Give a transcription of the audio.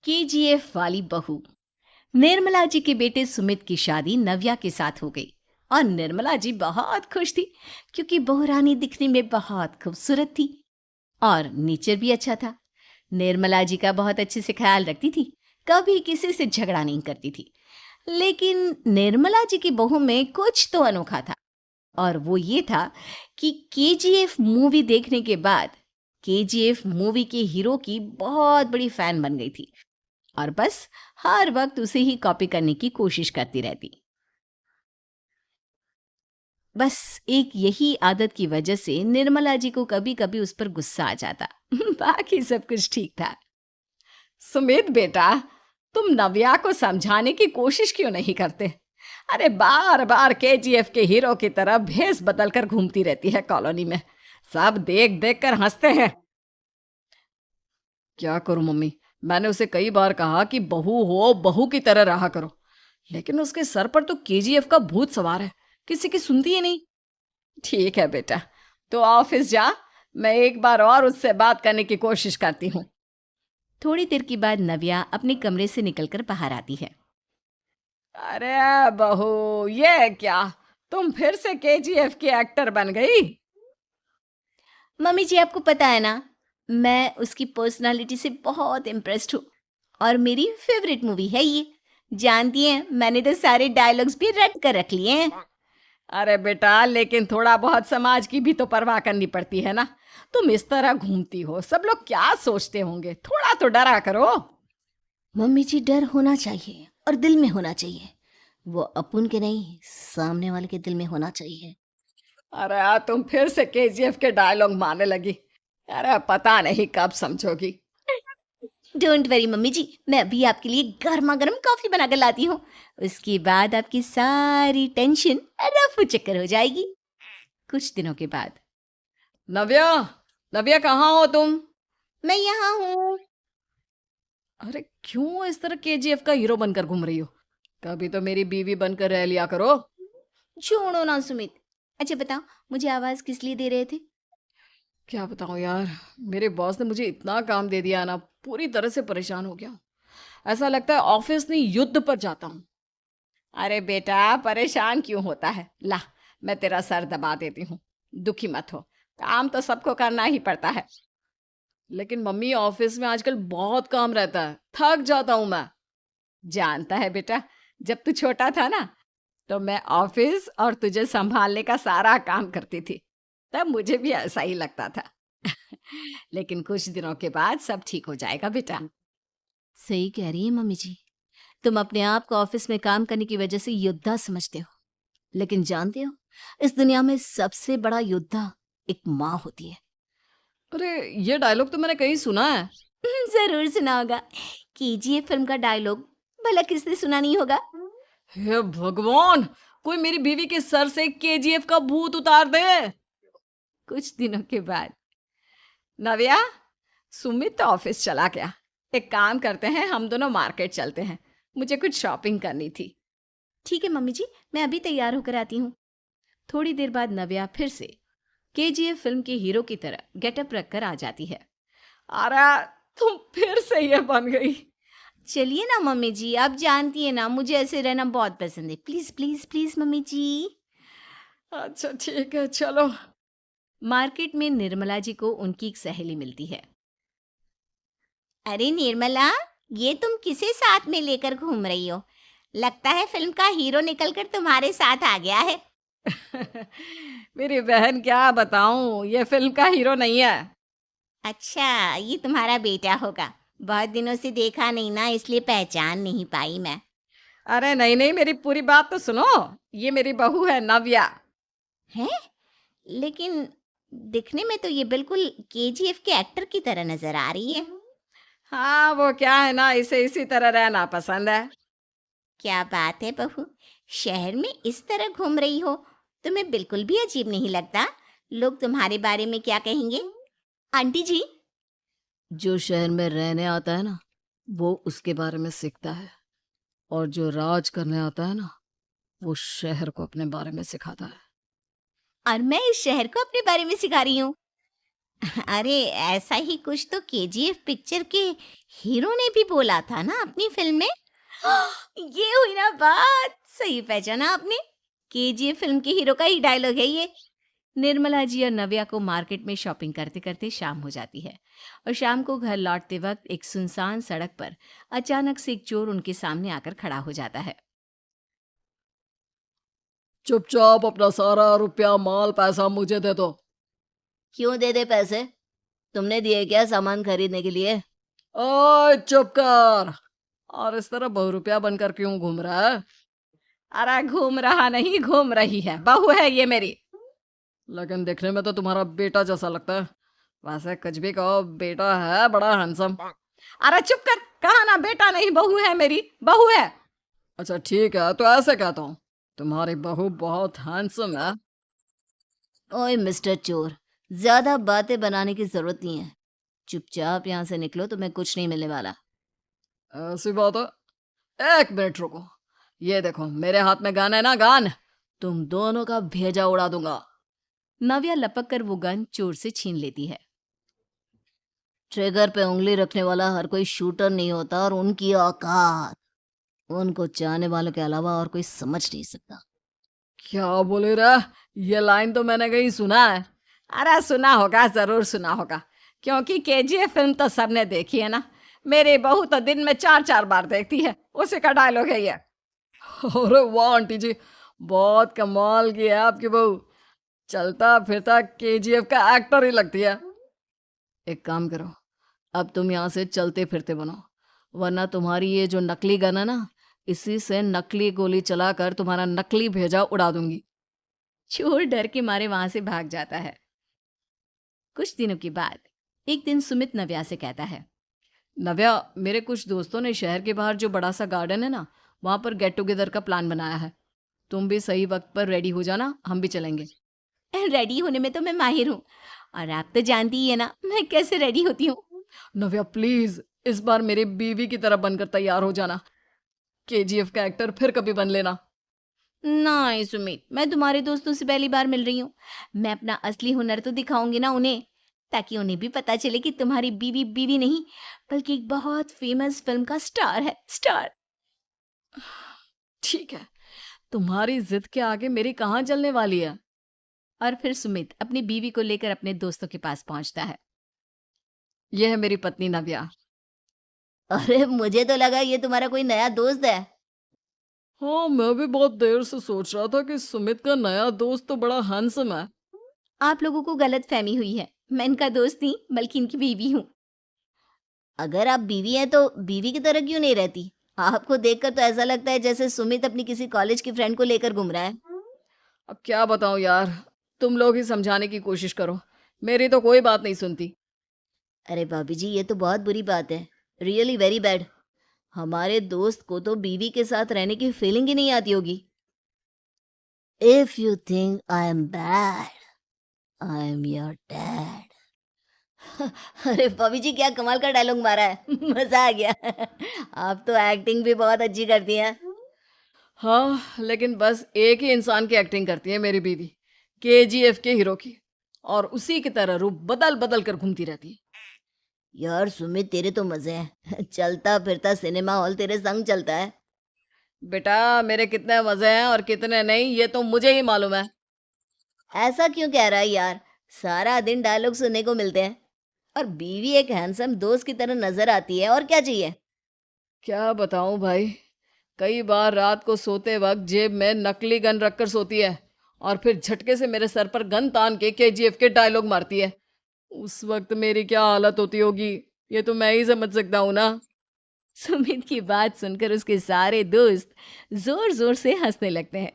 KGF वाली बहू। निर्मला जी के बेटे सुमित की शादी नव्या के साथ हो गई और निर्मला जी बहुत खुश थी क्योंकि बहू रानी दिखने में बहुत खूबसूरत थी और नेचर भी अच्छा था। निर्मला जी का बहुत अच्छे से ख्याल रखती थी, कभी किसी से झगड़ा नहीं करती थी। लेकिन निर्मला जी की बहू में कुछ तो अनोखा था और वो ये था कि केजीएफ मूवी देखने के बाद केजीएफ मूवी के हीरो की बहुत बड़ी फैन बन गई थी और बस हर वक्त उसे ही कॉपी करने की कोशिश करती रहती। बस एक यही आदत की वजह से निर्मला जी को कभी कभी उस पर गुस्सा आ जाता। बाकी सब कुछ ठीक था। सुमित बेटा, तुम नव्या को समझाने की कोशिश क्यों नहीं करते? अरे बार बार केजीएफ के हीरो की तरह भेस बदल कर घूमती रहती है कॉलोनी में। सब देख देख कर हंसते हैं। क्या करूं मम्मी, मैंने उसे कई बार कहा कि बहू हो बहू की तरह रहा करो, लेकिन उसके सर पर तो केजीएफ का भूत सवार है, किसी की सुनती ही नहीं। ठीक है बेटा, तो ऑफिस जा, मैं एक बार और उससे बात करने की कोशिश करती हूँ। थोड़ी देर के बाद नव्या अपने कमरे से निकलकर बाहर आती है। अरे बहू, ये क्या, तुम फिर से केजीएफ की एक्टर बन गई? मम्मी जी, आपको पता है ना, मैं उसकी पर्सनालिटी से बहुत इम्प्रेस्ड हूँ और मेरी फेवरेट मूवी है ये। जानती हैं, मैंने तो सारे डायलॉग्स भी रट कर रख लिए हैं। अरे बेटा, लेकिन थोड़ा बहुत समाज की भी तो परवाह करनी पड़ती है ना। तुम इस तरह घूमती हो, सब लोग क्या सोचते होंगे, थोड़ा तो डरा करो। मम्मी जी, डर होना चाहिए और दिल में होना चाहिए। वो अपुन के नहीं, सामने वाले के दिल में होना चाहिए। अरे तुम फिर से केजीएफ के डायलॉग मारने लगी। अरे पता नहीं कब समझोगी। डोंट वरी मम्मी जी, मैं अभी आपके लिए गर्मा गर्म कॉफी बनाकर लाती हूँ। उसके बाद आपकी सारी टेंशन रफू चक्कर हो जाएगी। कुछ दिनों के बाद। नव्या, नव्या कहाँ हो तुम? मैं यहाँ हूँ। अरे क्यों इस तरह केजीएफ का हीरो बनकर घूम रही हो? कभी तो मेरी बीवी बनकर रह लिया करो। छोड़ो ना सुमित। अच्छा बताओ, मुझे आवाज किस लिए दे रहे थे? क्या बताऊं यार, मेरे बॉस ने मुझे इतना काम दे दिया ना, पूरी तरह से परेशान हो गया हूं। ऐसा लगता है ऑफिस नहीं युद्ध पर जाता हूँ। अरे बेटा, परेशान क्यों होता है? ला, मैं तेरा सर दबा देती हूँ। दुखी मत हो, काम तो सबको करना ही पड़ता है। लेकिन मम्मी, ऑफिस में आजकल बहुत काम रहता है, थक जाता हूँ मैं। जानता है बेटा, जब तू छोटा था ना, तो मैं ऑफिस और तुझे संभालने का सारा काम करती थी। तब मुझे भी ऐसा ही लगता था। लेकिन कुछ दिनों के बाद सब ठीक हो जाएगा बेटा। सही कह रही है मम्मी जी। तुम अपने आप को ऑफिस में काम करने की वजह से योद्धा समझते हो, लेकिन जानते हो, इस दुनिया में सबसे बड़ा योद्धा एक माँ होती है। अरे ये डायलॉग तो मैंने कहीं सुना है। जरूर सुना होगा। केजीएफ फिल्म का डायलॉग, भला किसने सुना नहीं होगा? हे भगवान, कोई मेरी बीवी के सर से केजीएफ का भूत उतार दे। कुछ दिनों के बाद। नव्या, सुमित तो ऑफिस चला गया। एक काम करते हैं, हम दोनों मार्केट चलते हैं, मुझे कुछ शॉपिंग करनी थी। ठीक है मम्मी जी, मैं अभी तैयार होकर आती हूँ। थोड़ी देर बाद नव्या फिर से केजीएफ फिल्म के हीरो की तरह गेटअप रखकर आ जाती है। अरे तुम फिर से ये बन गई। चलिए ना मम्मी जी, आप जानती है ना, मुझे ऐसे रहना बहुत पसंद है। प्लीज प्लीज प्लीज मम्मी जी। अच्छा ठीक है, चलो। मार्केट में निर्मला जी को उनकी एक सहेली मिलती है। अरे निर्मला, ये तुम किसे साथ में लेकर घूम रही हो? लगता है फिल्म का हीरो निकलकर तुम्हारे साथ आ गया है। मेरी बहन, क्या बताऊं, ये फिल्म का हीरो नहीं है। अच्छा, ये तुम्हारा बेटा होगा। बहुत दिनों से देखा नहीं ना, इसलिए पहचान नहीं पाई मैं। अरे नहीं नहीं, मेरी पूरी बात तो सुनो। ये मेरी बहू है नव्या। है? लेकिन दिखने में तो ये बिल्कुल केजीएफ के एक्टर की तरह नजर आ रही है। हाँ, वो क्या है ना, इसे इसी तरह रहना पसंद है। क्या बात है बहू, शहर में इस तरह घूम रही हो, तुम्हें बिल्कुल भी अजीब नहीं लगता? लोग तुम्हारे बारे में क्या कहेंगे? आंटी जी, जो शहर में रहने आता है ना, वो उसके बारे में सीखता है, और जो राज करने आता है ना, वो शहर को अपने बारे में सिखाता है। और मैं इस शहर को अपने बारे में सिखा रही हूँ। अरे ऐसा ही कुछ तो केजीएफ पिक्चर के हीरो ने भी बोला था ना अपनी फिल्म में। ये हुई ना बात, सही पहचाना आपने। केजीएफ फिल्म के हीरो का ही डायलॉग है ये। निर्मला जी और नव्या को मार्केट में शॉपिंग करते करते शाम हो जाती है और शाम को घर लौटते वक्त एक सुनसान सड़क पर अचानक से एक चोर उनके सामने आकर खड़ा हो जाता है। चुपचाप अपना सारा रुपया माल पैसा मुझे दे दो। क्यों दे दे पैसे? तुमने दिए क्या सामान खरीदने के लिए? ओए चुप कर। और इस तरह बहुरुपया बनकर क्यों घूम रहा है? अरे घूम रहा नहीं, घूम रही है, बहू है ये मेरी। लेकिन देखने में तो तुम्हारा बेटा जैसा लगता है। वैसे कुछ भी कहो, बेटा है बड़ा हैंडसम। अरे चुप कर, कहा ना बेटा नहीं बहू है मेरी, बहू है। अच्छा ठीक है, तो ऐसे कहता हूँ, तुम्हारी बहू बहुत हैंडसम है। ओए मिस्टर चोर, ज्यादा बातें बनाने की जरूरत नहीं है। चुपचाप यहाँ से निकलो, तुम्हें कुछ नहीं मिलने वाला। ऐसी बात है। एक मिनट रुको। ये देखो मेरे हाथ में गन है ना, गन। तुम दोनों का भेजा उड़ा दूंगा। नव्या लपक कर वो गन चोर से छीन लेती है। ट्रिगर पे उंगली रखने वाला हर कोई शूटर नहीं होता, और उनकी औकात उनको चाहने वालों के अलावा और कोई समझ नहीं सकता। क्या बोले रे? ये लाइन तो मैंने कहीं सुना है। अरे सुना होगा, जरूर सुना होगा, क्योंकि केजीएफ फिल्म तो सबने देखी है ना। मेरी बहू तो दिन में 4-4 बार देखती है, उसी का डायलॉग है ये। अरे वाह आंटी जी, बहुत कमाल की है आपकी बहू। चलता फिरता केजीएफ का एक्टर ही लगती है। एक काम करो, अब तुम यहाँ से चलते फिरते बनो, वरना तुम्हारी ये जो नकली गन है ना, इसी से नकली गोली चलाकर तुम्हारा नकली भेजा उड़ा दूंगी। चोर डर के मारे वहां से भाग जाता है। कुछ दिनों के बाद एक दिन सुमित नव्या से कहता है, नव्या, मेरे कुछ दोस्तों ने शहर के बाहर जो बड़ा सा गार्डन है ना, वहां पर गेट टुगेदर का प्लान बनाया है। तुम भी सही वक्त पर रेडी हो जाना, हम भी चलेंगे। रेडी होने में तो मैं माहिर हूँ, और आप तो जानती ही है ना मैं कैसे रेडी होती हूँ। नव्या प्लीज, इस बार मेरी बीवी की तरह बनकर तैयार हो जाना। केजीएफ का एक्टर फिर कभी बन लेना। नहीं सुमित, मैं तुम्हारे दोस्तों से पहली बार मिल रही हूँ। मैं अपना असली हुनर तो दिखाऊंगी ना उन्हें, ताकि उन्हें भी पता चले कि तुम्हारी बीवी बीवी नहीं, बल्कि एक बहुत फेमस फिल्म का स्टार है, स्टार। ठीक है, तुम्हारी जिद के आगे मेरी कहाँ जलने वाली है। और फिर सुमित अपनी बीवी को लेकर अपने दोस्तों के पास पहुंचता है। यह है मेरी पत्नी नव्या। अरे मुझे तो लगा ये तुम्हारा कोई नया दोस्त है। हाँ, मैं भी बहुत देर से सोच रहा था कि सुमित का नया दोस्त तो बड़ा हैंडसम है। आप लोगों को गलत फहमी हुई है, मैं इनका दोस्त नहीं बल्कि इनकी बीवी हूँ। अगर आप बीवी हैं तो बीवी की तरह क्यों नहीं रहती? आपको देखकर तो ऐसा लगता है जैसे सुमित अपनी किसी कॉलेज की फ्रेंड को लेकर घूम रहा है। अब क्या बताऊं यार, तुम लोग ही समझाने की कोशिश करो, मेरी तो कोई बात नहीं सुनती। अरे भाभी जी, ये तो बहुत बुरी बात है, रियली वेरी बैड। हमारे दोस्त को तो बीवी के साथ रहने की फीलिंग ही नहीं आती होगी। If you think I am bad, I am your dad. अरे भाभी जी, क्या कमाल का डायलॉग मारा है। मजा आ गया। आप तो एक्टिंग भी बहुत अच्छी करती हैं। हाँ, लेकिन बस एक ही इंसान की एक्टिंग करती है मेरी बीवी, केजीएफ के हीरो की, और उसी की तरह रूप बदल बदल कर घूमती रहती है। यार सुमित, तेरे तो मजे हैं। चलता फिरता सिनेमा हॉल तेरे संग चलता है। बेटा, मेरे कितने मजे हैं और कितने नहीं, ये तो मुझे ही मालूम है। ऐसा क्यों कह रहा है यार? सारा दिन डायलॉग सुनने को मिलते हैं, और बीवी एक हैंडसम दोस्त की तरह नजर आती है, और क्या चाहिए? क्या बताऊं भाई, कई बार रात को सोते वक्त जेब में नकली गन रखकर सोती है, और फिर झटके से मेरे सर पर गन तान के केजीएफ के डायलॉग मारती है। उस वक्त मेरी क्या हालत होती होगी, ये तो मैं ही समझ सकता हूँ ना। सुमित की बात सुनकर उसके सारे दोस्त जोर जोर से हंसने लगते हैं।